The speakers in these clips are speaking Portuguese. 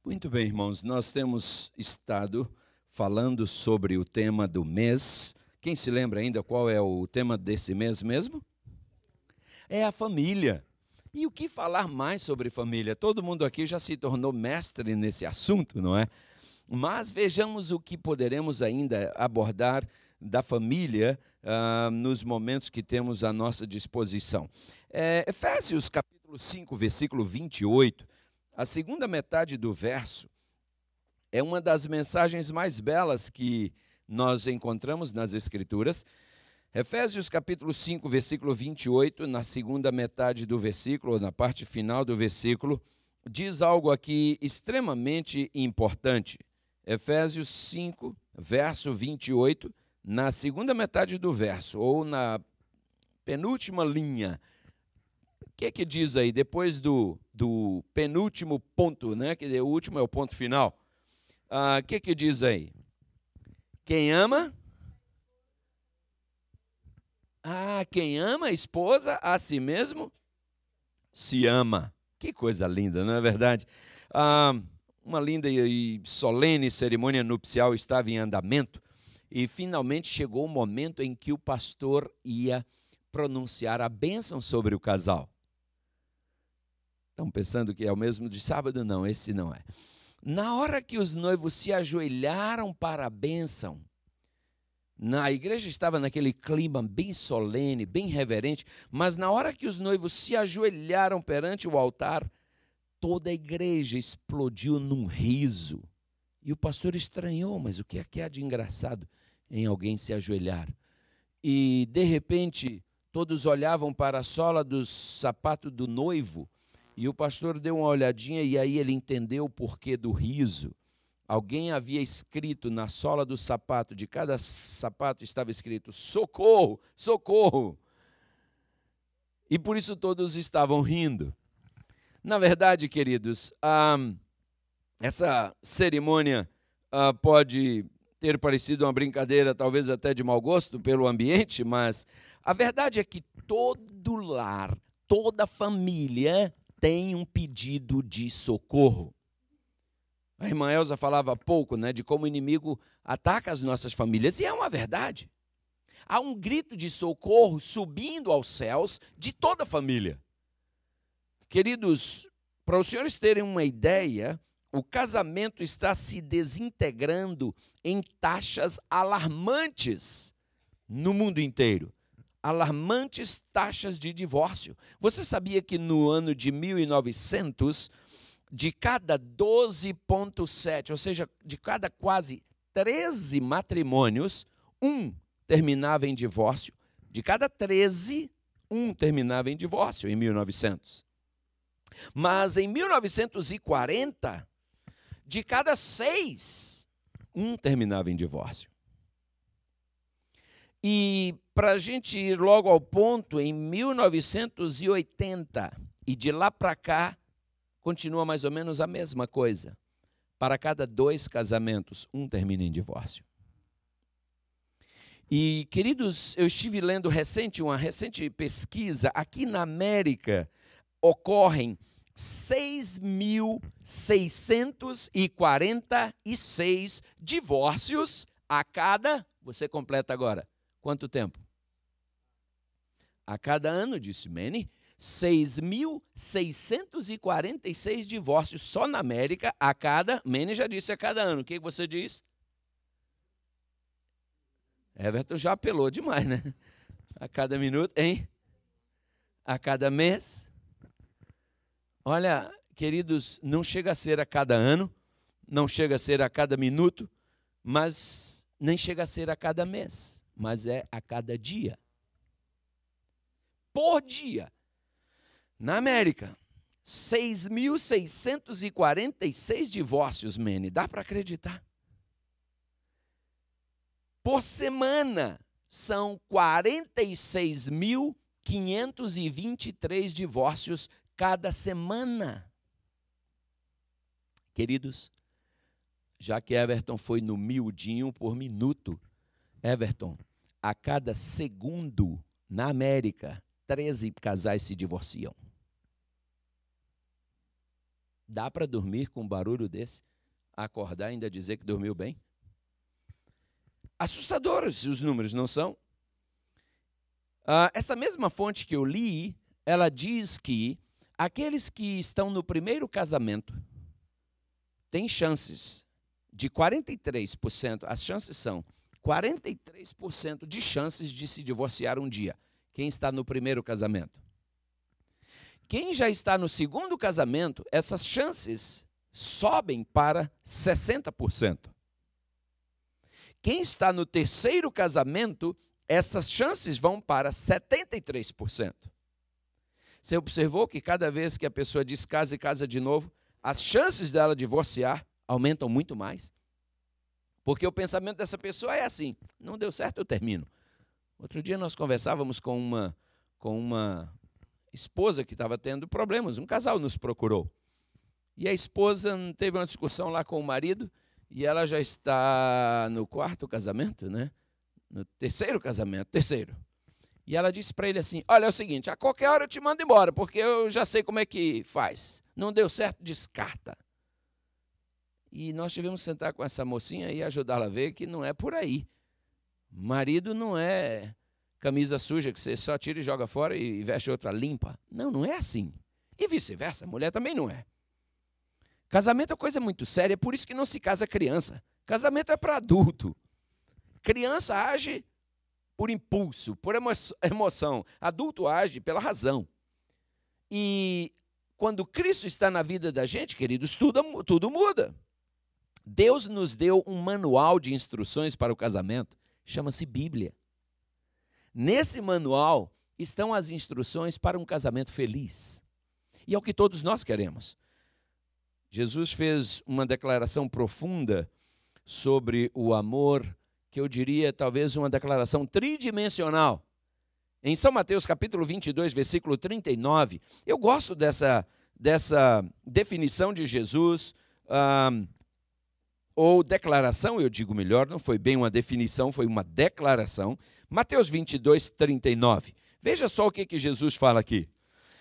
Muito bem, irmãos, nós temos estado falando sobre o tema do mês. Quem se lembra ainda qual é o tema desse mês mesmo? É a família. E o que falar mais sobre família? Todo mundo aqui já se tornou mestre nesse assunto, não é? Mas vejamos o que poderemos ainda abordar da família nos momentos que temos à nossa disposição. Efésios capítulo 5, versículo 28, a segunda metade do verso é uma das mensagens mais belas que nós encontramos nas Escrituras. Efésios capítulo 5, versículo 28, na segunda metade do versículo, ou na parte final do versículo, diz algo aqui extremamente importante. Efésios 5, verso 28, na segunda metade do verso, ou na penúltima linha. O que diz aí, depois do penúltimo ponto, né? Que o último é o ponto final. O que diz aí? Quem ama? Quem ama a esposa, a si mesmo se ama. Que coisa linda, não é verdade? Uma linda e solene cerimônia nupcial estava em andamento e finalmente chegou o momento em que o pastor ia pronunciar a bênção sobre o casal. Estão pensando que é o mesmo de sábado? Não, esse não é. Na hora que os noivos se ajoelharam para a bênção, a igreja estava naquele clima bem solene, bem reverente, mas na hora que os noivos se ajoelharam perante o altar, toda a igreja explodiu num riso. E o pastor estranhou, mas o que é que há de engraçado em alguém se ajoelhar? E, de repente, todos olhavam para a sola do sapato do noivo, e o pastor deu uma olhadinha e aí ele entendeu o porquê do riso. Alguém havia escrito na sola do sapato, de cada sapato estava escrito, socorro, socorro. E por isso todos estavam rindo. Na verdade, queridos, essa cerimônia pode ter parecido uma brincadeira, talvez até de mau gosto pelo ambiente, mas a verdade é que todo lar, toda família tem um pedido de socorro. A irmã Elza falava há pouco, né, de como o inimigo ataca as nossas famílias, e é uma verdade. Há um grito de socorro subindo aos céus de toda a família. Queridos, para os senhores terem uma ideia, o casamento está se desintegrando em taxas alarmantes no mundo inteiro. Alarmantes taxas de divórcio. Você sabia que no ano de 1900, de cada 12,7, ou seja, de cada quase 13 matrimônios, um terminava em divórcio. De cada 13, um terminava em divórcio em 1900. Mas em 1940, de cada 6, um terminava em divórcio. E para a gente ir logo ao ponto, em 1980, e de lá para cá, continua mais ou menos a mesma coisa. Para cada 2 casamentos, um termina em divórcio. E, queridos, eu estive lendo uma recente pesquisa. Aqui na América ocorrem 6.646 divórcios a cada... Você completa agora. Quanto tempo? A cada ano, disse Manny. 6.646 divórcios só na América a cada... Manny já disse a cada ano. O que você diz? Everton já apelou demais, né? A cada minuto, hein? A cada mês. Olha, queridos, não chega a ser a cada ano, não chega a ser a cada minuto, mas nem chega a ser a cada mês, mas é a cada dia. Por dia. Na América, 6.646 divórcios, Manny. Dá para acreditar? Por semana, são 46.523 divórcios cada semana. Queridos, já que Everton foi no miudinho por minuto, Everton, a cada segundo, na América, 13 casais se divorciam. Dá para dormir com um barulho desse? Acordar e ainda dizer que dormiu bem? Assustadores os números, não são? Essa mesma fonte que eu li, ela diz que aqueles que estão no primeiro casamento têm chances de 43%, as chances são 43% de chances de se divorciar um dia. Quem está no primeiro casamento? Quem já está no segundo casamento, essas chances sobem para 60%. Quem está no terceiro casamento, essas chances vão para 73%. Você observou que cada vez que a pessoa descasa e casa de novo, as chances dela divorciar aumentam muito mais? Porque o pensamento dessa pessoa é assim: não deu certo, eu termino. Outro dia nós conversávamos com uma esposa que estava tendo problemas, um casal nos procurou. E a esposa teve uma discussão lá com o marido, e ela já está no quarto casamento, né? No terceiro casamento, terceiro. E ela disse para ele assim: olha, é o seguinte, a qualquer hora eu te mando embora, porque eu já sei como é que faz. Não deu certo, descarta. E nós tivemos que sentar com essa mocinha e ajudá-la a ver que não é por aí. Marido não é camisa suja que você só tira e joga fora e veste outra limpa. Não, não é assim. E vice-versa, mulher também não é. Casamento é coisa muito séria, é por isso que não se casa criança. Casamento é para adulto. Criança age por impulso, por emoção. Adulto age pela razão. E quando Cristo está na vida da gente, queridos, tudo muda. Deus nos deu um manual de instruções para o casamento, chama-se Bíblia. Nesse manual estão as instruções para um casamento feliz. E é o que todos nós queremos. Jesus fez uma declaração profunda sobre o amor, que eu diria talvez uma declaração tridimensional. Em São Mateus capítulo 22, versículo 39, eu gosto dessa definição de Jesus, ou declaração, eu digo melhor, não foi bem uma definição, foi uma declaração. Mateus 22, 39. Veja só o que Jesus fala aqui.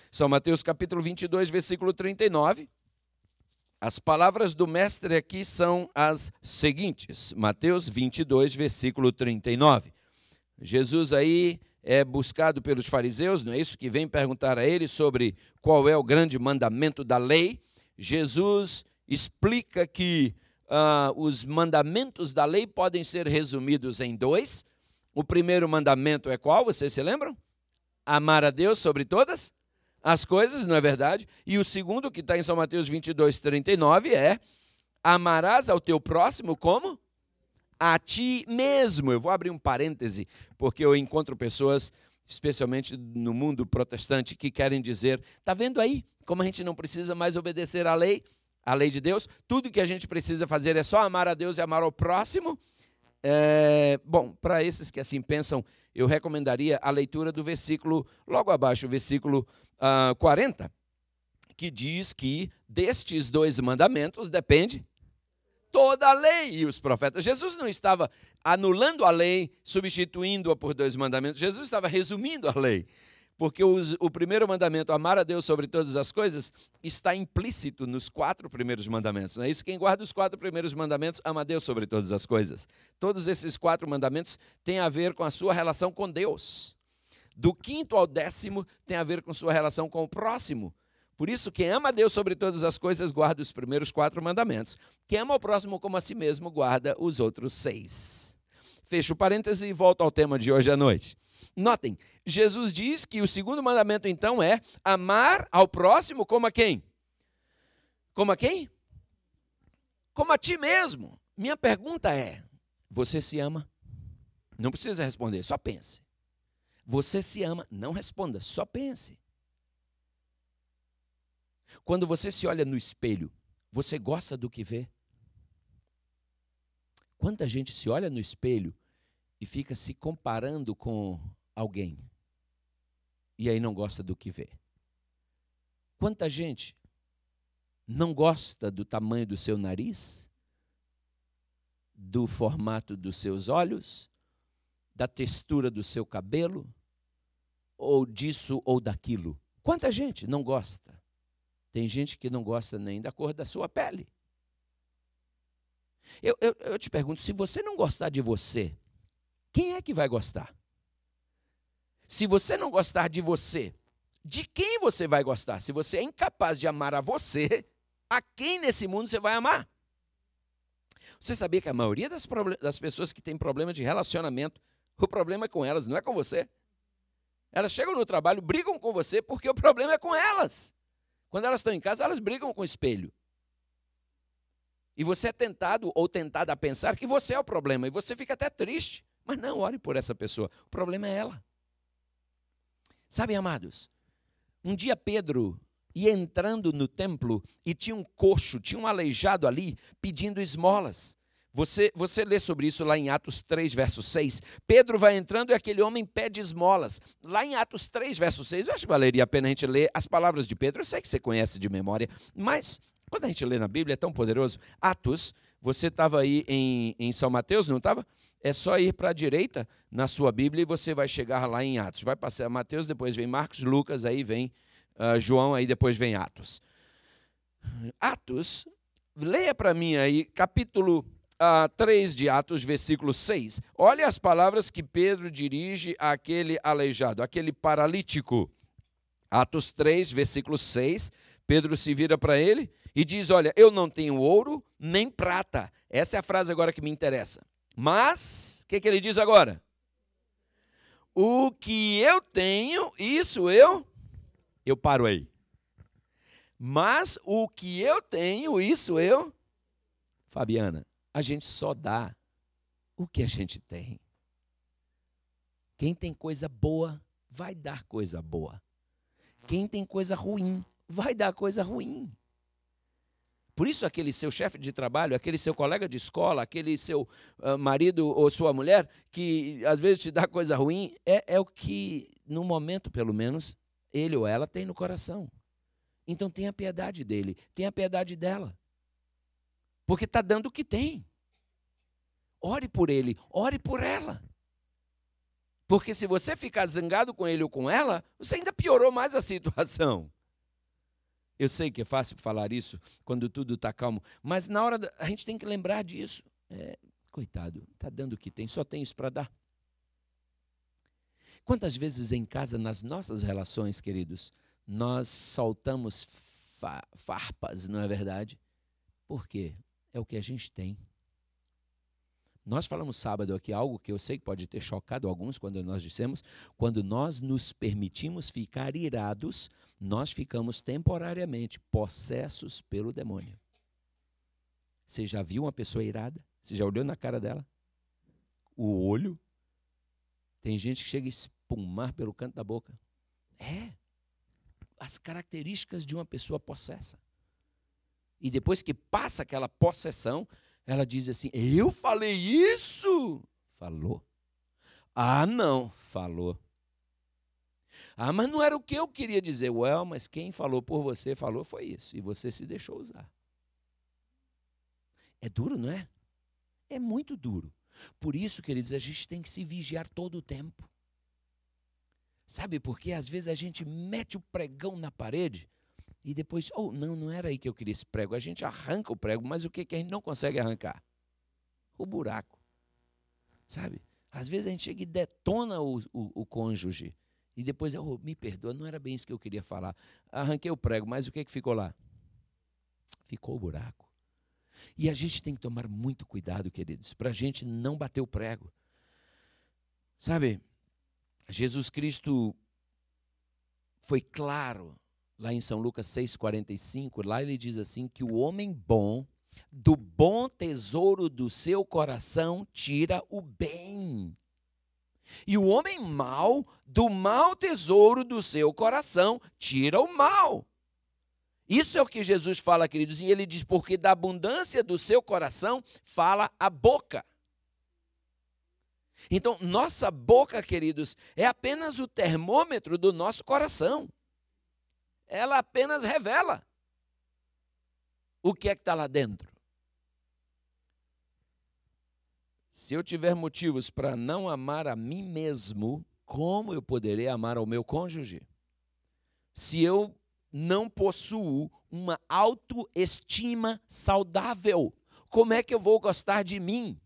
São Mateus capítulo 22, versículo 39. As palavras do mestre aqui são as seguintes. Mateus 22, versículo 39. Jesus aí é buscado pelos fariseus, não é isso? Que vem perguntar a ele sobre qual é o grande mandamento da lei. Jesus explica que os mandamentos da lei podem ser resumidos em dois. O primeiro mandamento é qual? Vocês se lembram? Amar a Deus sobre todas as coisas, não é verdade? E o segundo, que está em São Mateus 22, 39, é: amarás ao teu próximo como? A ti mesmo. Eu vou abrir um parêntese, porque eu encontro pessoas, especialmente no mundo protestante, que querem dizer: está vendo aí como a gente não precisa mais obedecer à lei de Deus? Tudo que a gente precisa fazer é só amar a Deus e amar ao próximo? Bom, para esses que assim pensam, eu recomendaria a leitura do versículo, logo abaixo, o versículo 40, que diz que destes dois mandamentos depende toda a lei e os profetas. Jesus não estava anulando a lei, substituindo-a por dois mandamentos. Jesus estava resumindo a lei. Porque o primeiro mandamento, amar a Deus sobre todas as coisas, está implícito nos 4 primeiros mandamentos. Não é isso? Quem guarda os 4 primeiros mandamentos ama a Deus sobre todas as coisas. Todos esses 4 mandamentos têm a ver com a sua relação com Deus. Do 5º ao 10º tem a ver com sua relação com o próximo. Por isso, quem ama a Deus sobre todas as coisas, guarda os primeiros 4 mandamentos. Quem ama o próximo como a si mesmo, guarda os outros 6. Fecho o parêntese e volto ao tema de hoje à noite. Notem, Jesus diz que o segundo mandamento, então, é amar ao próximo como a quem? Como a quem? Como a ti mesmo. Minha pergunta é: você se ama? Não precisa responder, só pense. Você se ama? Não responda, só pense. Quando você se olha no espelho, você gosta do que vê? Quanta gente se olha no espelho e fica se comparando com alguém e aí não gosta do que vê? Quanta gente não gosta do tamanho do seu nariz, do formato dos seus olhos, da textura do seu cabelo, ou disso ou daquilo? Quanta gente não gosta? Tem gente que não gosta nem da cor da sua pele. Eu te pergunto, se você não gostar de você, quem é que vai gostar? Se você não gostar de você, de quem você vai gostar? Se você é incapaz de amar a você, a quem nesse mundo você vai amar? Você sabia que a maioria das pessoas que têm problema de relacionamento, o problema é com elas, não é com você? Elas chegam no trabalho, brigam com você porque o problema é com elas. Quando elas estão em casa, elas brigam com o espelho. E você é tentado ou tentada a pensar que você é o problema. E você fica até triste. Mas não, ore por essa pessoa. O problema é ela. Sabe, amados, um dia Pedro ia entrando no templo e tinha um coxo, tinha um aleijado ali pedindo esmolas. Você lê sobre isso lá em Atos 3, verso 6. Pedro vai entrando e aquele homem pede esmolas. Lá em Atos 3, verso 6, eu acho que valeria a pena a gente ler as palavras de Pedro. Eu sei que você conhece de memória, mas quando a gente lê na Bíblia é tão poderoso. Atos, você estava aí em São Mateus, não estava? É só ir para a direita na sua Bíblia e você vai chegar lá em Atos. Vai passar Mateus, depois vem Marcos, Lucas, aí vem João, aí depois vem Atos. Atos, leia para mim aí, capítulo 3 de Atos, versículo 6. Olha as palavras que Pedro dirige àquele aleijado, àquele paralítico. Atos 3, versículo 6, Pedro se vira para ele e diz, olha, eu não tenho ouro nem prata. Essa é a frase agora que me interessa. Mas, o que ele diz agora? O que eu tenho, isso eu paro aí. Mas o que eu tenho, isso eu... Fabiana, a gente só dá o que a gente tem. Quem tem coisa boa, vai dar coisa boa. Quem tem coisa ruim, vai dar coisa ruim. Por isso, aquele seu chefe de trabalho, aquele seu colega de escola, aquele seu marido ou sua mulher, que às vezes te dá coisa ruim, é o que, no momento pelo menos, ele ou ela tem no coração. Então tenha piedade dele, tenha piedade dela. Porque está dando o que tem. Ore por ele, ore por ela. Porque se você ficar zangado com ele ou com ela, você ainda piorou mais a situação. Eu sei que é fácil falar isso quando tudo está calmo, mas na hora a gente tem que lembrar disso. Coitado, está dando o que tem, só tem isso para dar. Quantas vezes em casa, nas nossas relações, queridos, nós soltamos farpas, não é verdade? Por quê? É o que a gente tem. Nós falamos sábado aqui algo que eu sei que pode ter chocado alguns quando nós dissemos, quando nós nos permitimos ficar irados, nós ficamos temporariamente possessos pelo demônio. Você já viu uma pessoa irada? Você já olhou na cara dela? O olho? Tem gente que chega a espumar pelo canto da boca. As características de uma pessoa possessa. E depois que passa aquela possessão, ela diz assim, eu falei isso? Falou. Ah, não, falou. Ah, mas não era o que eu queria dizer. Mas quem falou por você falou foi isso. E você se deixou usar. É duro, não é? É muito duro. Por isso, queridos, a gente tem que se vigiar todo o tempo. Sabe por quê? Às vezes a gente mete o pregão na parede e depois, não era aí que eu queria esse prego. A gente arranca o prego, mas o que a gente não consegue arrancar? O buraco. Sabe? Às vezes a gente chega e detona o cônjuge. E depois, me perdoa, não era bem isso que eu queria falar. Arranquei o prego, mas o que ficou lá? Ficou o buraco. E a gente tem que tomar muito cuidado, queridos, para a gente não bater o prego. Sabe, Jesus Cristo foi claro, lá em São Lucas 6,45, lá ele diz assim, que o homem bom, do bom tesouro do seu coração, tira o bem. E o homem mau, do mau tesouro do seu coração, tira o mal. Isso é o que Jesus fala, queridos, e ele diz, porque da abundância do seu coração fala a boca. Então, nossa boca, queridos, é apenas o termômetro do nosso coração. Ela apenas revela o que é que está lá dentro. Se eu tiver motivos para não amar a mim mesmo, como eu poderei amar ao meu cônjuge? Se eu não possuo uma autoestima saudável. Como é que eu vou gostar de mim?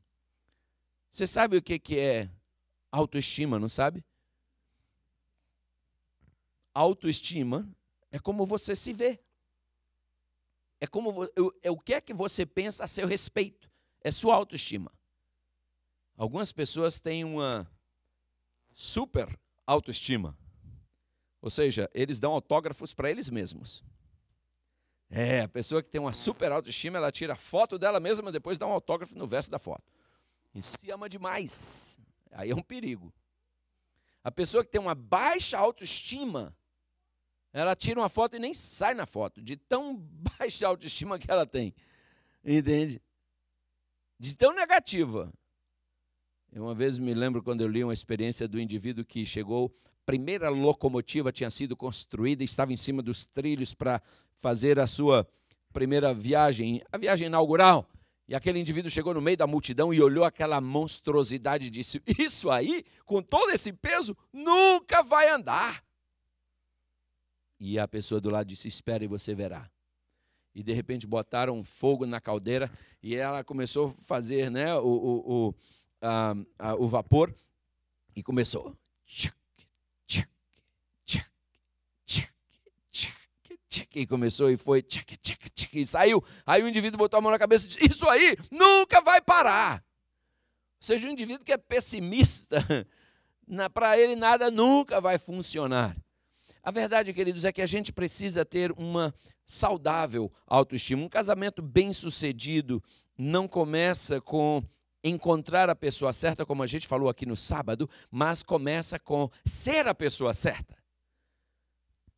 Você sabe o que é autoestima, não sabe? Autoestima é como você se vê. É o que é que você pensa a seu respeito. É sua autoestima. Algumas pessoas têm uma super autoestima. Ou seja, eles dão autógrafos para eles mesmos. A pessoa que tem uma super autoestima, ela tira foto dela mesma e depois dá um autógrafo no verso da foto. E se ama demais. Aí é um perigo. A pessoa que tem uma baixa autoestima, ela tira uma foto e nem sai na foto, de tão baixa autoestima que ela tem. Entende? De tão negativa. Eu uma vez me lembro quando eu li uma experiência do indivíduo que chegou, primeira locomotiva tinha sido construída e estava em cima dos trilhos para fazer a sua primeira viagem, a viagem inaugural. E aquele indivíduo chegou no meio da multidão e olhou aquela monstruosidade e disse: isso aí, com todo esse peso, nunca vai andar. E a pessoa do lado disse: espere e você verá. E de repente botaram fogo na caldeira e ela começou a fazer, né, o vapor e começou. E começou e foi, e saiu. Aí o indivíduo botou a mão na cabeça e disse: isso aí nunca vai parar. Ou seja, o indivíduo que é pessimista, para ele nada nunca vai funcionar. A verdade, queridos, é que a gente precisa ter uma saudável autoestima. Um casamento bem-sucedido não começa com encontrar a pessoa certa, como a gente falou aqui no sábado, mas começa com ser a pessoa certa.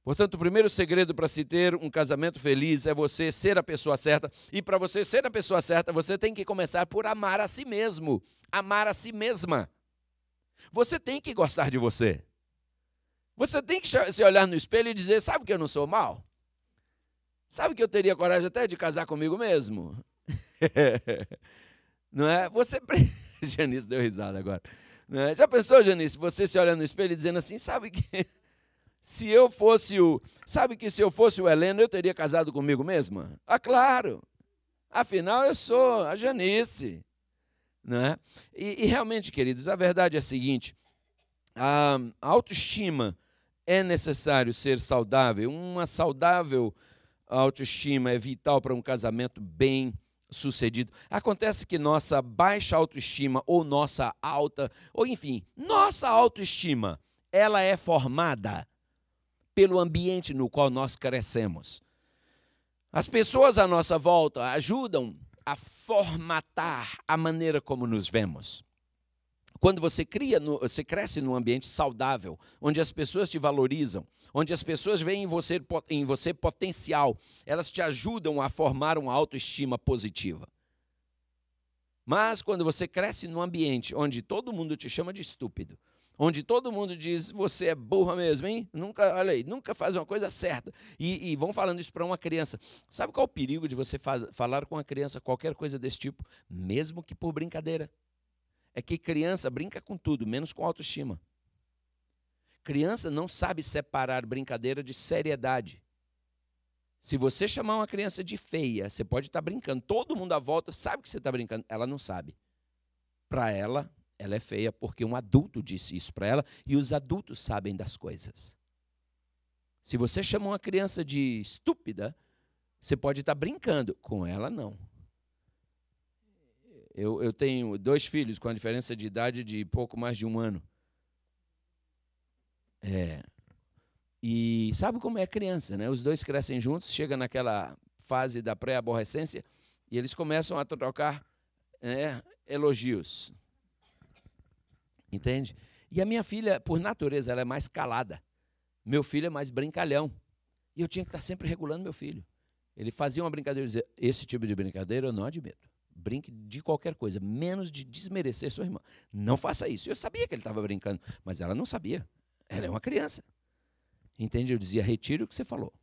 Portanto, o primeiro segredo para se ter um casamento feliz é você ser a pessoa certa. E para você ser a pessoa certa, você tem que começar por amar a si mesmo, amar a si mesma. Você tem que gostar de você. Você tem que se olhar no espelho e dizer: sabe que eu não sou mal? Sabe que eu teria coragem até de casar comigo mesmo? Não é? Janice deu risada agora. Não é? Já pensou, Janice, você se olhando no espelho e dizendo assim: sabe que se eu fosse o Heleno, eu teria casado comigo mesma? Ah, claro. Afinal, eu sou a Janice. Não é? E realmente, queridos, a verdade é a seguinte: a autoestima é necessário ser saudável. Uma saudável autoestima é vital para um casamento bem sucedido. Acontece que nossa baixa autoestima ou nossa alta, ou enfim, nossa autoestima, ela é formada pelo ambiente no qual nós crescemos. As pessoas à nossa volta ajudam a formatar a maneira como nos vemos. Quando você cresce num ambiente saudável, onde as pessoas te valorizam, onde as pessoas veem em você potencial, elas te ajudam a formar uma autoestima positiva. Mas quando você cresce num ambiente onde todo mundo te chama de estúpido, onde todo mundo diz: você é burra mesmo, hein? Nunca faz uma coisa certa. E vão falando isso para uma criança. Sabe qual é o perigo de você falar com uma criança qualquer coisa desse tipo, mesmo que por brincadeira? É que criança brinca com tudo, menos com autoestima. Criança não sabe separar brincadeira de seriedade. Se você chamar uma criança de feia, você pode estar brincando. Todo mundo à volta sabe que você está brincando. Ela não sabe. Para ela é feia porque um adulto disse isso para ela e os adultos sabem das coisas. Se você chama uma criança de estúpida, você pode estar brincando. Com ela, não. Eu tenho 2 filhos com a diferença de idade de pouco mais de 1 ano. E sabe como é criança, né? Os 2 crescem juntos, chega naquela fase da pré-aborrecência e eles começam a trocar elogios. Entende? E a minha filha, por natureza, ela é mais calada. Meu filho é mais brincalhão. E eu tinha que estar sempre regulando meu filho. Ele fazia uma brincadeira e dizia: esse tipo de brincadeira eu não admito. Brinque de qualquer coisa, menos de desmerecer sua irmã. Não faça isso. Eu sabia que ele estava brincando, mas ela não sabia. Ela é uma criança. Entende? Eu dizia: retire o que você falou.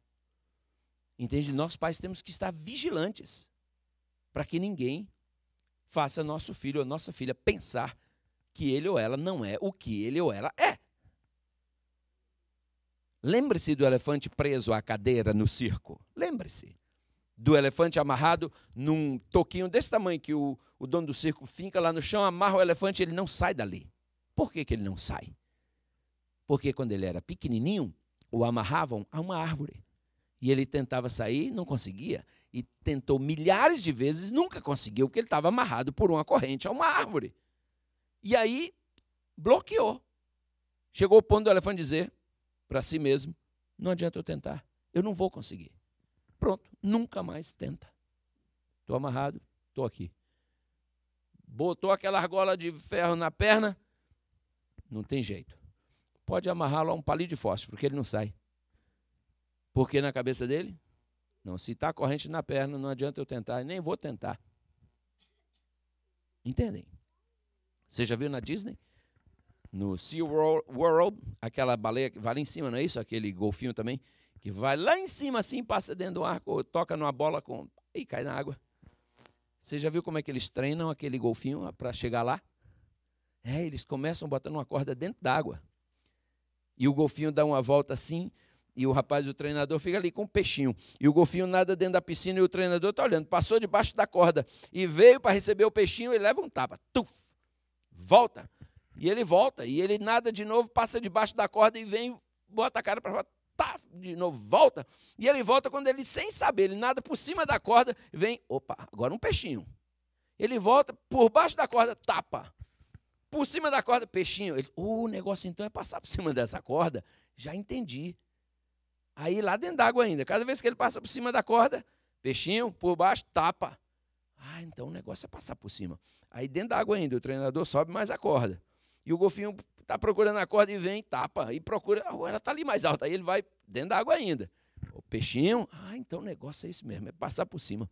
Entende? Nós pais temos que estar vigilantes para que ninguém faça nosso filho ou nossa filha pensar que ele ou ela não é o que ele ou ela é. Lembre-se do elefante preso à cadeira no circo. Lembre-se do elefante amarrado num toquinho desse tamanho que o dono do circo finca lá no chão, amarra o elefante e ele não sai dali. Por que ele não sai? Porque quando ele era pequenininho, o amarravam a uma árvore. E ele tentava sair, não conseguia. E tentou milhares de vezes, nunca conseguiu, porque ele estava amarrado por uma corrente a uma árvore. E aí, bloqueou. Chegou ao ponto do elefante dizer para si mesmo, não adianta eu tentar, eu não vou conseguir. Pronto, nunca mais tenta. Estou amarrado, estou aqui. Botou aquela argola de ferro na perna, não tem jeito. Pode amarrá-lo a um palito de fósforo, que ele não sai. Porque na cabeça dele, não, se está corrente na perna, não adianta eu tentar, nem vou tentar. Entendem? Você já viu na Disney? No SeaWorld, aquela baleia que vai lá em cima, não é isso? Aquele golfinho também, que vai lá em cima assim, passa dentro do arco, toca numa bola e cai na água. Você já viu como é que eles treinam aquele golfinho para chegar lá? Eles começam botando uma corda dentro d'água. E o golfinho dá uma volta assim, e o rapaz, o treinador, fica ali com o peixinho. E o golfinho nada dentro da piscina e o treinador está olhando. Passou debaixo da corda e veio para receber o peixinho e leva um tapa. Tuf! Volta. E ele volta. E ele nada de novo, passa debaixo da corda e vem, bota a cara para fora. Tá, de novo, volta. E ele volta quando ele, sem saber, ele nada por cima da corda, vem, opa, agora um peixinho. Ele volta, por baixo da corda, tapa. Por cima da corda, peixinho. Ele, o negócio então é passar por cima dessa corda. Já entendi. Aí lá dentro d'água ainda, cada vez que ele passa por cima da corda, peixinho, por baixo, tapa. Então o negócio é passar por cima. Aí dentro d'água ainda, o treinador sobe mais a corda. E o golfinho está procurando a corda e vem, tapa, e procura, ela está ali mais alta. Aí ele vai dentro d'água ainda. O peixinho, então o negócio é isso mesmo, é passar por cima.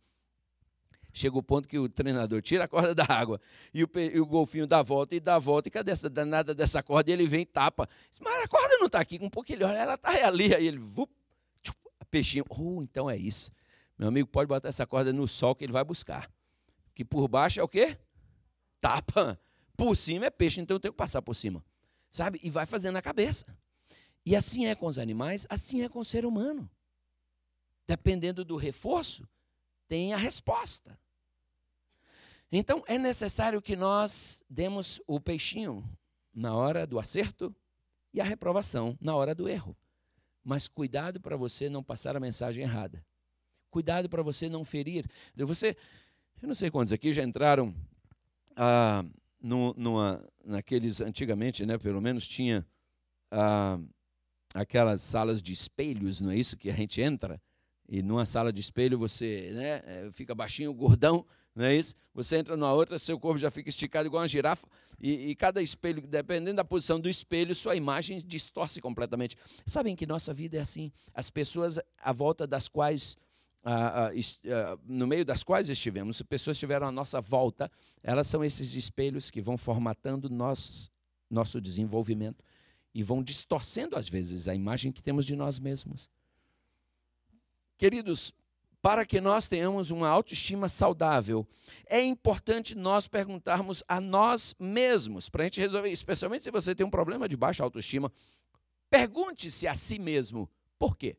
Chega o ponto que o treinador tira a corda da água e o golfinho dá a volta, e cadê essa danada dessa corda? E ele vem e tapa. Mas a corda não está aqui, com um pouco ele olha, ela está ali. Aí ele, peixinho, então é isso. Meu amigo, pode botar essa corda no sol que ele vai buscar. Que por baixo é o quê? Tapa. Por cima é peixe, então eu tenho que passar por cima. Sabe? E vai fazendo a cabeça. E assim é com os animais, assim é com o ser humano. Dependendo do reforço, tem a resposta. Então, é necessário que nós demos o peixinho na hora do acerto e a reprovação na hora do erro. Mas cuidado para você não passar a mensagem errada. Cuidado para você não ferir. Eu não sei quantos aqui já entraram naqueles, antigamente, né, pelo menos tinha aquelas salas de espelhos, não é isso que a gente entra? E numa sala de espelho você, né, fica baixinho, gordão, não é isso? Você entra numa outra, seu corpo já fica esticado igual uma girafa, e cada espelho, dependendo da posição do espelho, sua imagem distorce completamente. Sabem que nossa vida é assim. As pessoas à volta das quais, no meio das quais estivemos, as pessoas estiveram à nossa volta, elas são esses espelhos que vão formatando nosso desenvolvimento e vão distorcendo, às vezes, a imagem que temos de nós mesmos. Queridos, para que nós tenhamos uma autoestima saudável, é importante nós perguntarmos a nós mesmos, para a gente resolver, especialmente se você tem um problema de baixa autoestima, pergunte-se a si mesmo, por quê?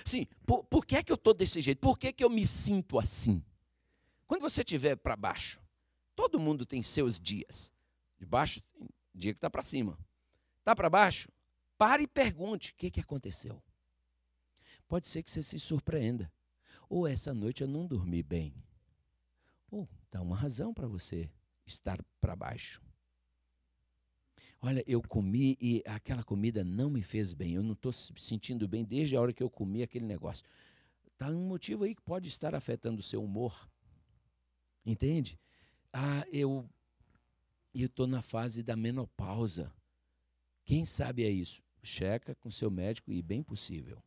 Sim, por que é que eu estou desse jeito? Por que é que eu me sinto assim? Quando você estiver para baixo, todo mundo tem seus dias. De baixo, tem dia que está para cima. Está para baixo? Pare e pergunte, o que aconteceu? Pode ser que você se surpreenda. Ou essa noite eu não dormi bem. Ou dá uma razão para você estar para baixo. Olha, eu comi e aquela comida não me fez bem. Eu não estou me sentindo bem desde a hora que eu comi aquele negócio. Está um motivo aí que pode estar afetando o seu humor. Entende? Eu estou na fase da menopausa. Quem sabe é isso? Checa com seu médico e bem possível.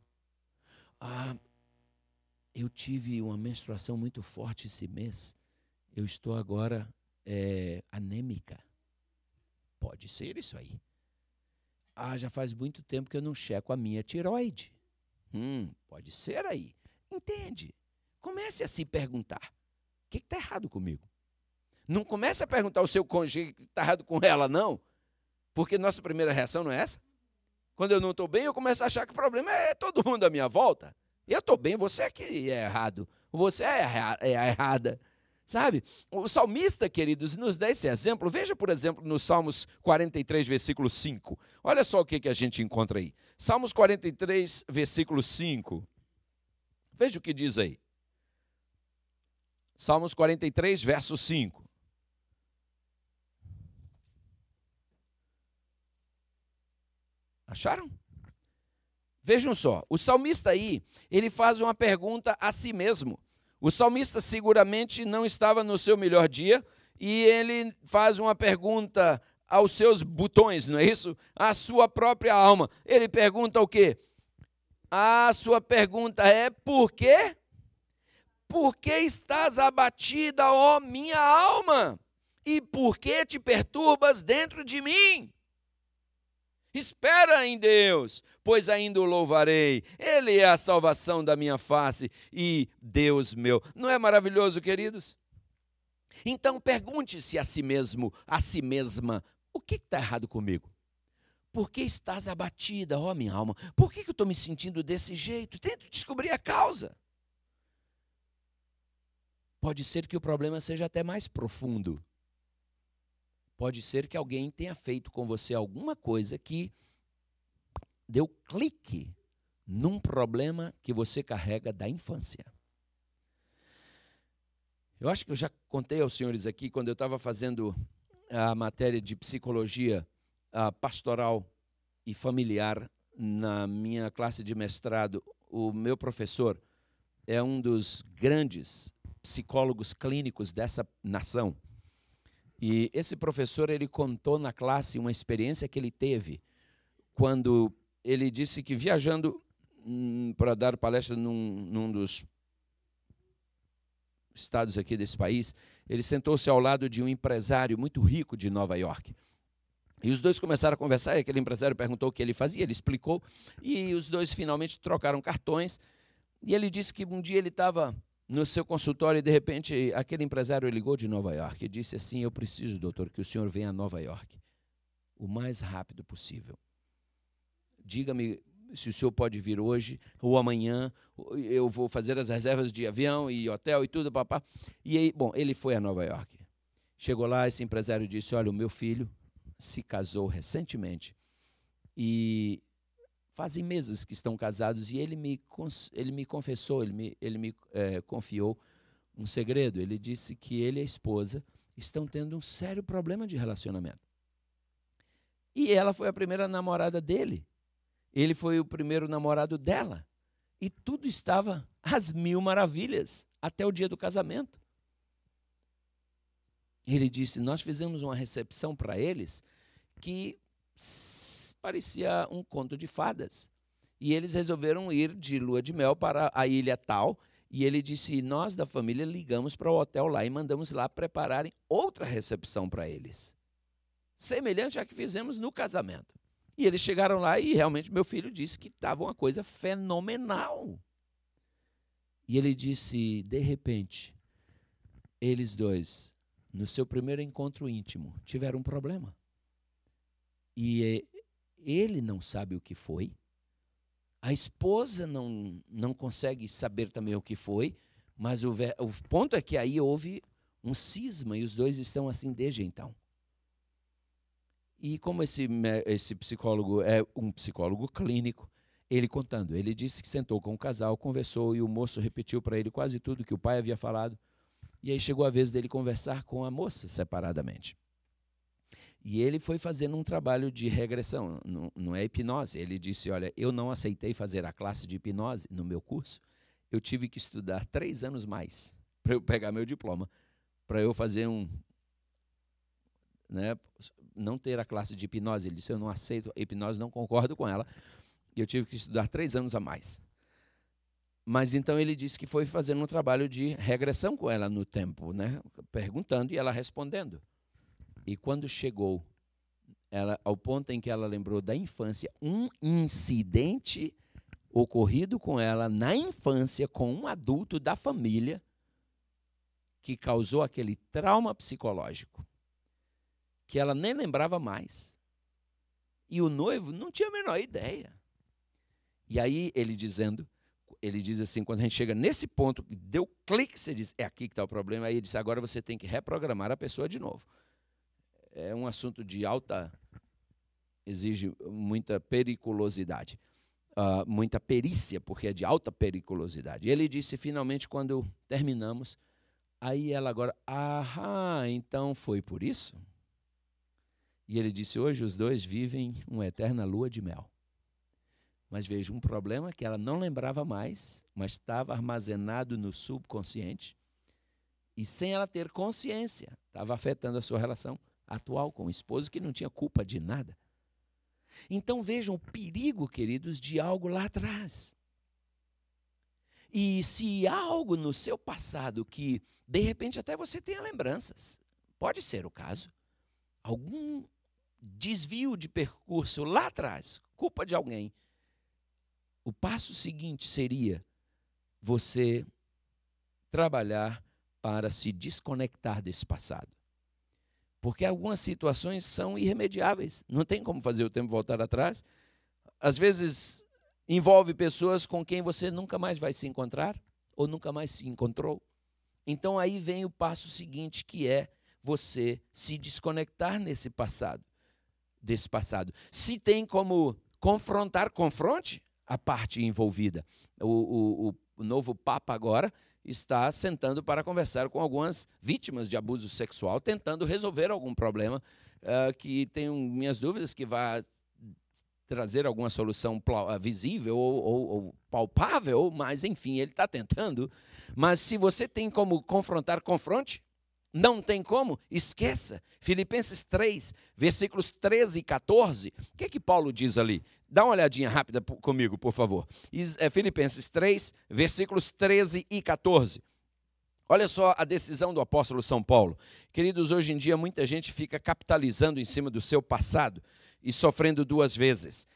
Eu tive uma menstruação muito forte esse mês. Eu estou agora anêmica. Pode ser isso aí. Já faz muito tempo que eu não checo a minha tireoide. Pode ser aí. Entende? Comece a se perguntar. O que está errado comigo? Não comece a perguntar ao seu cônjuge o que está errado com ela, não. Porque nossa primeira reação não é essa. Quando eu não estou bem, eu começo a achar que o problema é todo mundo à minha volta. Eu estou bem, você é que é errado. Você é a errada. Sabe? O salmista, queridos, nos dá esse exemplo. Veja, por exemplo, no Salmos 43, versículo 5. Olha só o que a gente encontra aí. Salmos 43, versículo 5. Veja o que diz aí. Salmos 43, verso 5. Acharam? Vejam só, o salmista aí, ele faz uma pergunta a si mesmo. O salmista seguramente não estava no seu melhor dia e ele faz uma pergunta aos seus botões, não é isso? À sua própria alma. Ele pergunta o quê? A sua pergunta é: por quê? Por que estás abatida, ó minha alma? E por que te perturbas dentro de mim? Espera em Deus, pois ainda o louvarei. Ele é a salvação da minha face e Deus meu. Não é maravilhoso, queridos? Então pergunte-se a si mesmo, a si mesma: o que está errado comigo? Por que estás abatida, ó minha alma? Por que eu estou me sentindo desse jeito? Tente descobrir a causa. Pode ser que o problema seja até mais profundo. Pode ser que alguém tenha feito com você alguma coisa que deu clique num problema que você carrega da infância. Eu acho que eu já contei aos senhores aqui, quando eu estava fazendo a matéria de psicologia pastoral e familiar na minha classe de mestrado, o meu professor é um dos grandes psicólogos clínicos dessa nação. E esse professor, ele contou na classe uma experiência que ele teve quando ele disse que viajando para dar palestra num dos estados aqui desse país, ele sentou-se ao lado de um empresário muito rico de Nova York. E os dois começaram a conversar, e aquele empresário perguntou o que ele fazia, ele explicou, e os dois finalmente trocaram cartões, e ele disse que um dia ele estava no seu consultório e, de repente, aquele empresário ligou de Nova York e disse assim: eu preciso, doutor, que o senhor venha a Nova York o mais rápido possível. Diga-me se o senhor pode vir hoje ou amanhã, eu vou fazer as reservas de avião e hotel e tudo, papá. E aí, bom, ele foi a Nova York. Chegou lá, esse empresário disse: olha, o meu filho se casou recentemente e fazem meses que estão casados, e ele me confessou, ele me confiou um segredo. Ele disse que ele e a esposa estão tendo um sério problema de relacionamento. E ela foi a primeira namorada dele. Ele foi o primeiro namorado dela. E tudo estava às mil maravilhas, até o dia do casamento. Ele disse: nós fizemos uma recepção para eles que parecia um conto de fadas. E eles resolveram ir de lua de mel para a ilha tal. E ele disse: nós da família ligamos para o hotel lá e mandamos lá prepararem outra recepção para eles, semelhante à que fizemos no casamento. E eles chegaram lá e realmente meu filho disse que estava uma coisa fenomenal. E ele disse: de repente, eles dois, no seu primeiro encontro íntimo, tiveram um problema. E ele não sabe o que foi, a esposa não consegue saber também o que foi, mas o ponto é que aí houve um cisma e os dois estão assim desde então. E como esse psicólogo é um psicólogo clínico, ele contando, ele disse que sentou com o casal, conversou e o moço repetiu para ele quase tudo que o pai havia falado. E aí chegou a vez dele conversar com a moça separadamente. E ele foi fazendo um trabalho de regressão, não é hipnose. Ele disse: olha, eu não aceitei fazer a classe de hipnose no meu curso, eu tive que estudar 3 anos mais para eu pegar meu diploma, para eu fazer não ter a classe de hipnose. Ele disse: eu não aceito a hipnose, não concordo com ela, e eu tive que estudar 3 anos a mais. Mas então ele disse que foi fazendo um trabalho de regressão com ela no tempo, perguntando e ela respondendo. E quando chegou ao ponto em que ela lembrou da infância, um incidente ocorrido com ela na infância com um adulto da família que causou aquele trauma psicológico, que ela nem lembrava mais. E o noivo não tinha a menor ideia. E aí ele diz assim, quando a gente chega nesse ponto, deu clique, você diz, é aqui que está o problema. Aí ele disse, agora você tem que reprogramar a pessoa de novo. É um assunto de exige muita periculosidade, muita perícia, porque é de alta periculosidade. E ele disse, finalmente, quando terminamos, aí ela agora, então foi por isso? E ele disse, hoje os dois vivem uma eterna lua de mel. Mas veja, um problema que ela não lembrava mais, mas estava armazenado no subconsciente, e sem ela ter consciência, estava afetando a sua relação atual com o esposo, que não tinha culpa de nada. Então vejam o perigo, queridos, de algo lá atrás. E se há algo no seu passado que, de repente, até você tenha lembranças, pode ser o caso, algum desvio de percurso lá atrás, culpa de alguém, o passo seguinte seria você trabalhar para se desconectar desse passado. Porque algumas situações são irremediáveis. Não tem como fazer o tempo voltar atrás. Às vezes, envolve pessoas com quem você nunca mais vai se encontrar ou nunca mais se encontrou. Então, aí vem o passo seguinte, que é você se desconectar desse passado. Se tem como confrontar, confronte a parte envolvida. O novo Papa agora está sentando para conversar com algumas vítimas de abuso sexual, tentando resolver algum problema que tenho minhas dúvidas que vai trazer alguma solução visível ou palpável, mas, enfim, ele está tentando. Mas se você tem como confrontar, confronte. Não tem como? Esqueça. Filipenses 3, versículos 13 e 14. O que Paulo diz ali? Dá uma olhadinha rápida comigo, por favor. Filipenses 3, versículos 13 e 14. Olha só a decisão do apóstolo São Paulo. Queridos, hoje em dia muita gente fica capitalizando em cima do seu passado e sofrendo duas vezes.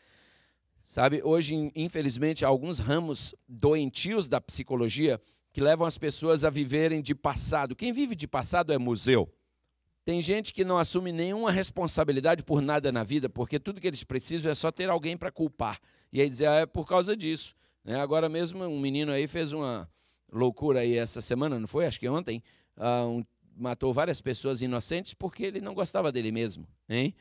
Sabe, hoje, infelizmente, há alguns ramos doentios da psicologia que levam as pessoas a viverem de passado. Quem vive de passado é museu. Tem gente que não assume nenhuma responsabilidade por nada na vida, porque tudo que eles precisam é só ter alguém para culpar. E aí dizer, é por causa disso. Agora mesmo um menino aí fez uma loucura aí essa semana, não foi? Acho que ontem. Matou várias pessoas inocentes porque ele não gostava dele mesmo. Hein?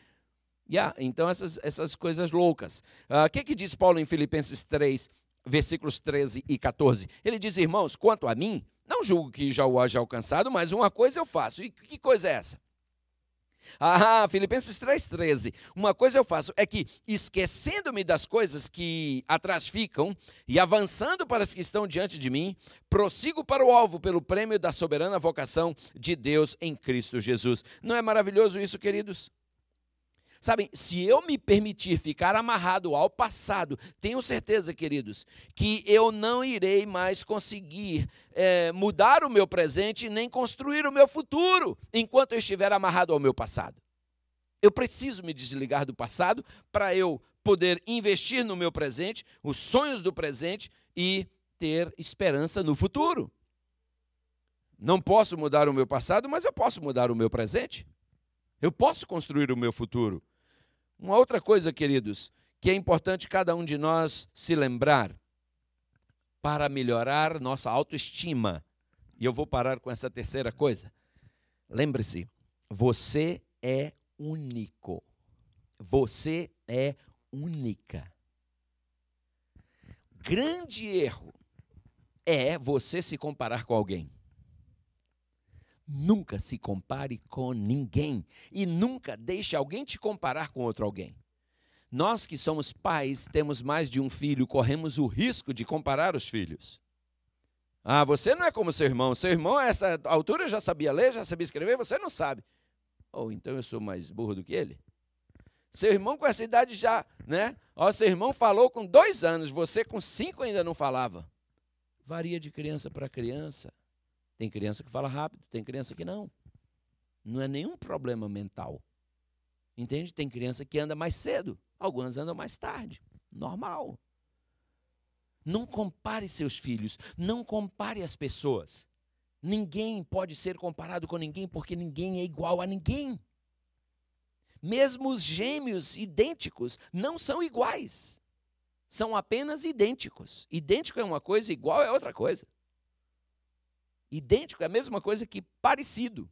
Então essas coisas loucas. O que diz Paulo em Filipenses 3, versículos 13 e 14. Ele diz, irmãos, quanto a mim, não julgo que já o haja alcançado, mas uma coisa eu faço. E que coisa é essa? Filipenses 3,13. Uma coisa eu faço é que, esquecendo-me das coisas que atrás ficam e avançando para as que estão diante de mim, prossigo para o alvo pelo prêmio da soberana vocação de Deus em Cristo Jesus. Não é maravilhoso isso, queridos? Sabem, se eu me permitir ficar amarrado ao passado, tenho certeza, queridos, que eu não irei mais conseguir mudar o meu presente nem construir o meu futuro enquanto eu estiver amarrado ao meu passado. Eu preciso me desligar do passado para eu poder investir no meu presente, os sonhos do presente e ter esperança no futuro. Não posso mudar o meu passado, mas eu posso mudar o meu presente. Eu posso construir o meu futuro. Uma outra coisa, queridos, que é importante cada um de nós se lembrar para melhorar nossa autoestima. E eu vou parar com essa terceira coisa. Lembre-se, você é único. Você é única. Grande erro é você se comparar com alguém. Nunca se compare com ninguém e nunca deixe alguém te comparar com outro alguém. Nós que somos pais, temos mais de um filho, corremos o risco de comparar os filhos. Você não é como seu irmão a essa altura já sabia ler, já sabia escrever, você não sabe. Então eu sou mais burro do que ele? Seu irmão com essa idade já, né? Seu irmão falou com 2 anos, você com 5 ainda não falava. Varia de criança para criança. Tem criança que fala rápido, tem criança que não. Não é nenhum problema mental. Entende? Tem criança que anda mais cedo, algumas andam mais tarde. Normal. Não compare seus filhos, não compare as pessoas. Ninguém pode ser comparado com ninguém, porque ninguém é igual a ninguém. Mesmo os gêmeos idênticos não são iguais. São apenas idênticos. Idêntico é uma coisa, igual é outra coisa. Idêntico é a mesma coisa que parecido.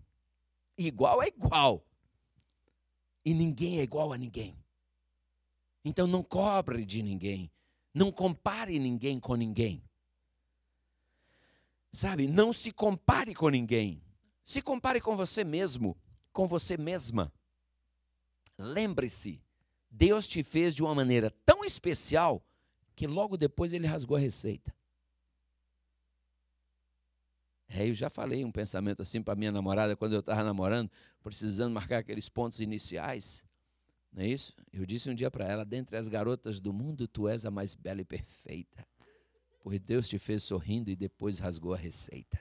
Igual é igual. E ninguém é igual a ninguém. Então não cobre de ninguém. Não compare ninguém com ninguém. Sabe, não se compare com ninguém. Se compare com você mesmo, com você mesma. Lembre-se, Deus te fez de uma maneira tão especial que logo depois ele rasgou a receita. Eu já falei um pensamento assim para minha namorada quando eu estava namorando, precisando marcar aqueles pontos iniciais. Não é isso? Eu disse um dia para ela, dentre as garotas do mundo, tu és a mais bela e perfeita. Pois Deus te fez sorrindo e depois rasgou a receita.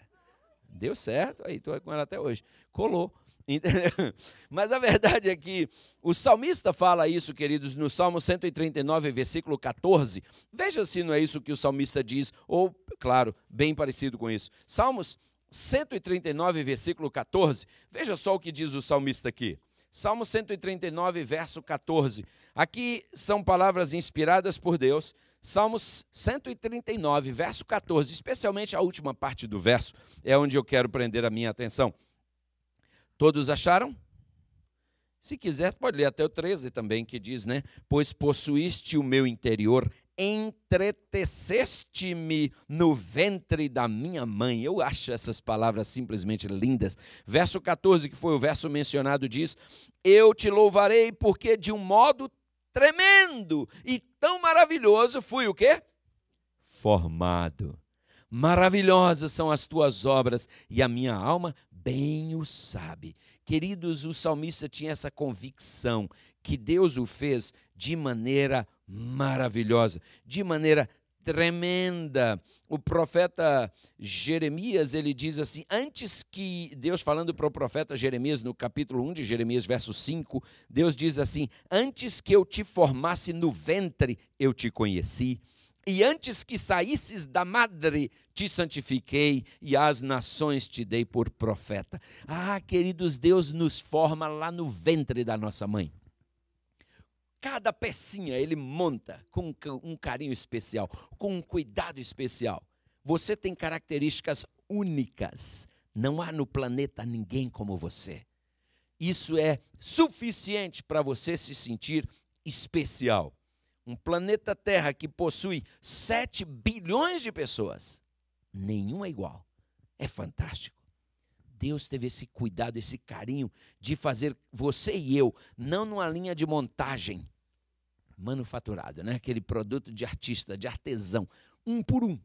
Deu certo, aí estou com ela até hoje. Colou. Entendeu? Mas a verdade é que o salmista fala isso, queridos, no Salmo 139, versículo 14. Veja se não é isso que o salmista diz, ou, claro, bem parecido com isso. Salmos 139, versículo 14. Veja só o que diz o salmista aqui. Salmo 139, verso 14. Aqui são palavras inspiradas por Deus. Salmos 139, verso 14, especialmente a última parte do verso, é onde eu quero prender a minha atenção. Todos acharam? Se quiser, pode ler até o 13 também, que diz, né? Pois possuíste o meu interior, entreteceste-me no ventre da minha mãe. Eu acho essas palavras simplesmente lindas. Verso 14, que foi o verso mencionado, diz: eu te louvarei porque de um modo tremendo e tão maravilhoso fui o quê? Formado. Maravilhosas são as tuas obras e a minha alma bem o sabe. Queridos, o salmista tinha essa convicção que Deus o fez de maneira maravilhosa, de maneira tremenda. O profeta Jeremias, ele diz assim, antes que Deus falando para o profeta Jeremias, no capítulo 1 de Jeremias, verso 5, Deus diz assim, antes que eu te formasse no ventre, eu te conheci. E antes que saísses da madre, te santifiquei e às nações te dei por profeta. Ah, queridos, Deus nos forma lá no ventre da nossa mãe. Cada pecinha ele monta com um carinho especial, com um cuidado especial. Você tem características únicas. Não há no planeta ninguém como você. Isso é suficiente para você se sentir especial. Um planeta Terra que possui 7 bilhões de pessoas. Nenhum é igual. É fantástico. Deus teve esse cuidado, esse carinho de fazer você e eu, não numa linha de montagem manufaturada, né? Aquele produto de artista, de artesão, um por um.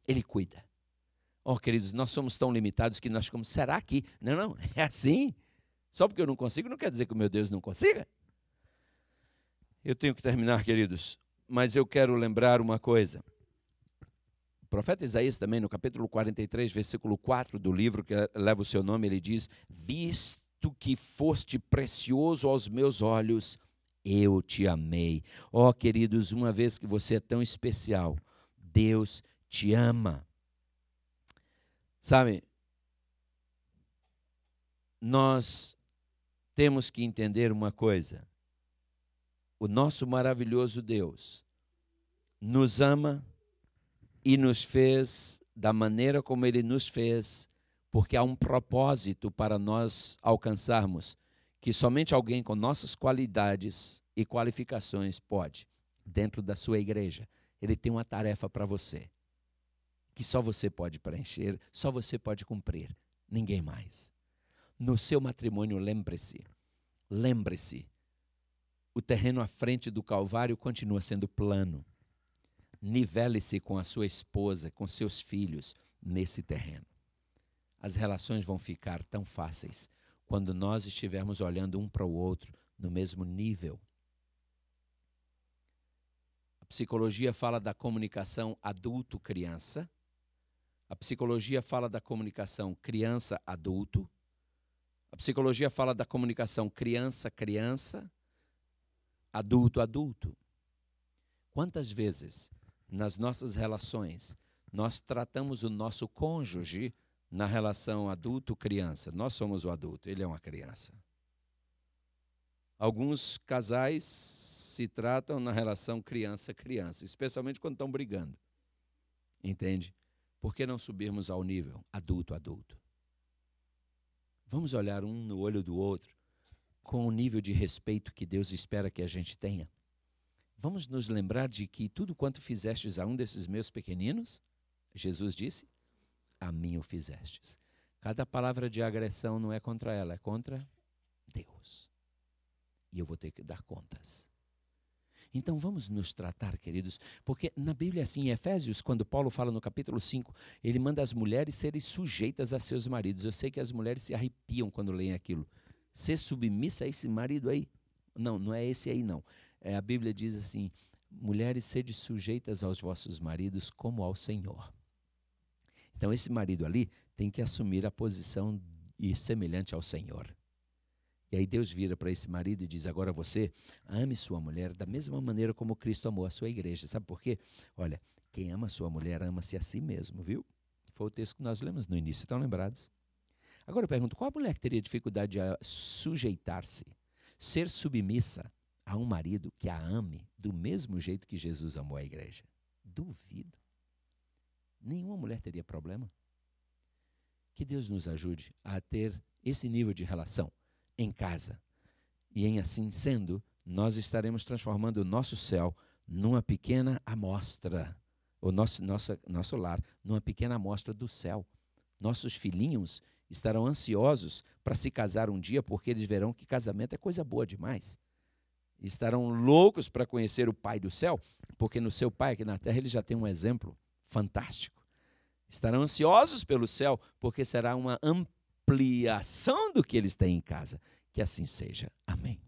Ele cuida. Oh, queridos, nós somos tão limitados que nós ficamos, será que? Não, é assim. Só porque eu não consigo, não quer dizer que o meu Deus não consiga. Eu tenho que terminar, queridos, mas eu quero lembrar uma coisa. O profeta Isaías também, no capítulo 43, versículo 4 do livro que leva o seu nome, ele diz, visto que foste precioso aos meus olhos, eu te amei. Ó, queridos, uma vez que você é tão especial, Deus te ama. Sabe, nós temos que entender uma coisa. O nosso maravilhoso Deus nos ama e nos fez da maneira como Ele nos fez, porque há um propósito para nós alcançarmos, que somente alguém com nossas qualidades e qualificações pode, dentro da sua igreja. Ele tem uma tarefa para você, que só você pode preencher, só você pode cumprir, ninguém mais. No seu matrimônio, lembre-se, o terreno à frente do Calvário continua sendo plano. Nivele-se com a sua esposa, com seus filhos, nesse terreno. As relações vão ficar tão fáceis quando nós estivermos olhando um para o outro no mesmo nível. A psicologia fala da comunicação adulto-criança. A psicologia fala da comunicação criança-adulto. A psicologia fala da comunicação criança-criança, adulto-adulto. Quantas vezes nas nossas relações nós tratamos o nosso cônjuge na relação adulto-criança? Nós somos o adulto, ele é uma criança. Alguns casais se tratam na relação criança-criança, especialmente quando estão brigando. Entende? Por que não subirmos ao nível adulto-adulto? Vamos olhar um no olho do outro com o nível de respeito que Deus espera que a gente tenha. Vamos nos lembrar de que tudo quanto fizestes a um desses meus pequeninos, Jesus disse, a mim o fizestes. Cada palavra de agressão não é contra ela, é contra Deus. E eu vou ter que dar contas. Então vamos nos tratar, queridos, porque na Bíblia, assim, em Efésios, quando Paulo fala no capítulo 5, ele manda as mulheres serem sujeitas a seus maridos. Eu sei que as mulheres se arrepiam quando leem aquilo. Ser submissa a esse marido aí? Não, não é esse aí não. A Bíblia diz assim, mulheres, sede sujeitas aos vossos maridos como ao Senhor. Então esse marido ali tem que assumir a posição semelhante ao Senhor. E aí Deus vira para esse marido e diz, agora você ame sua mulher da mesma maneira como Cristo amou a sua igreja. Sabe por quê? Olha, quem ama sua mulher ama-se a si mesmo, viu? Foi o texto que nós lemos no início, estão lembrados? Agora eu pergunto, qual a mulher que teria dificuldade de sujeitar-se, ser submissa a um marido que a ame do mesmo jeito que Jesus amou a igreja? Duvido. Nenhuma mulher teria problema. Que Deus nos ajude a ter esse nível de relação em casa. E em assim sendo, nós estaremos transformando o nosso céu numa pequena amostra, o nosso lar, numa pequena amostra do céu. Nossos filhinhos estarão ansiosos para se casar um dia, porque eles verão que casamento é coisa boa demais. Estarão loucos para conhecer o Pai do céu, porque no seu Pai aqui na terra ele já tem um exemplo fantástico. Estarão ansiosos pelo céu, porque será uma ampliação do que eles têm em casa. Que assim seja. Amém.